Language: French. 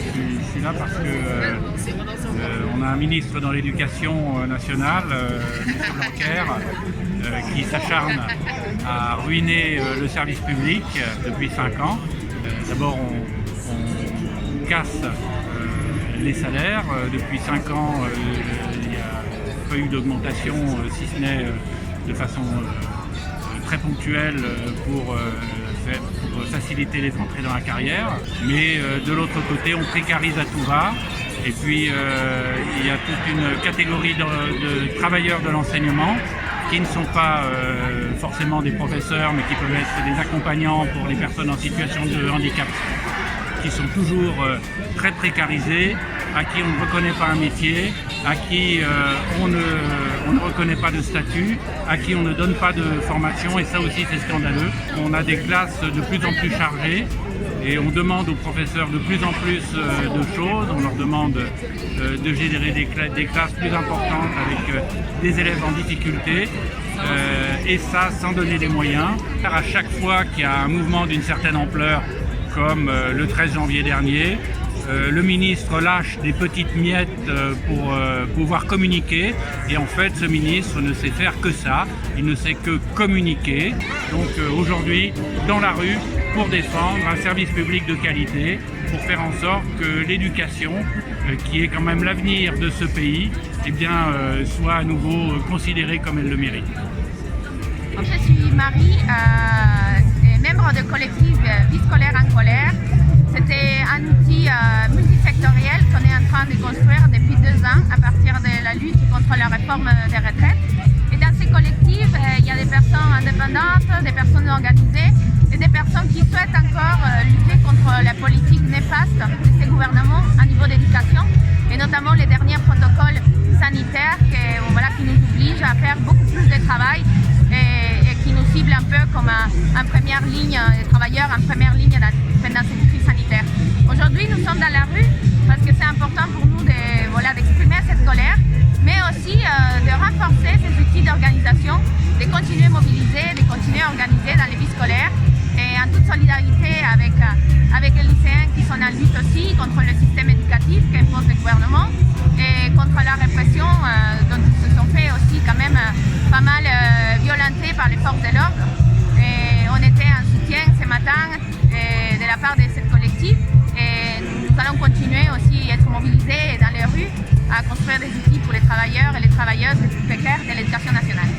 Je suis là parce que on a un ministre dans l'éducation nationale, M. Blanquer, qui s'acharne à ruiner le service public depuis 5 ans. D'abord, on casse les salaires. Depuis 5 ans, il n'y a pas eu d'augmentation, si ce n'est de façon très ponctuelle pour faciliter les entrées dans la carrière. Mais de l'autre côté, on précarise à tout va. Et puis, il y a toute une catégorie de travailleurs de l'enseignement qui ne sont pas forcément des professeurs, mais qui peuvent être des accompagnants pour les personnes en situation de handicap, qui sont toujours très précarisés, à qui on ne reconnaît pas un métier, à qui on ne reconnaît pas de statut, à qui on ne donne pas de formation, et ça aussi c'est scandaleux. On a des classes de plus en plus chargées et on demande aux professeurs de plus en plus de choses. On leur demande de générer des classes plus importantes avec des élèves en difficulté, et ça sans donner les moyens. À chaque fois qu'il y a un mouvement d'une certaine ampleur, comme le 13 janvier dernier, le ministre lâche des petites miettes pour pouvoir communiquer, et en fait ce ministre ne sait faire que ça, il ne sait que communiquer. Donc aujourd'hui dans la rue pour défendre un service public de qualité, pour faire en sorte que l'éducation, qui est quand même l'avenir de ce pays, eh bien, soit à nouveau considérée comme elle le mérite. Je suis Marie, membre du collectif Vie scolaire en colère. C'était un outil multisectoriel qu'on est en train de construire depuis 2 ans à partir de la lutte contre la réforme des retraites. Et dans ces collectifs, il y a des personnes indépendantes, des personnes organisées et des personnes qui souhaitent encore lutter contre la politique néfaste de ces gouvernements au niveau d'éducation, et notamment les derniers protocoles sanitaires qui nous obligent à faire beaucoup plus de travail et qui nous ciblent un peu comme en première ligne, les travailleurs en première ligne pendant cette crise sanitaire. Aujourd'hui, nous sommes dans la rue parce que c'est important pour nous d'exprimer cette colère, mais aussi de renforcer ces outils d'organisation, de continuer à mobiliser, de continuer à organiser dans les vies scolaires, et en toute solidarité avec les lycéens qui sont en lutte aussi contre le système éducatif qu'impose le gouvernement et contre la répression dont ils se sont fait aussi quand même pas mal violentés par les forces de l'ordre. Et on était en soutien ce matin de la part de ce collectif, et nous allons continuer aussi à être mobilisés dans les rues à construire des outils pour les travailleurs et les travailleuses les plus précaires de l'éducation nationale.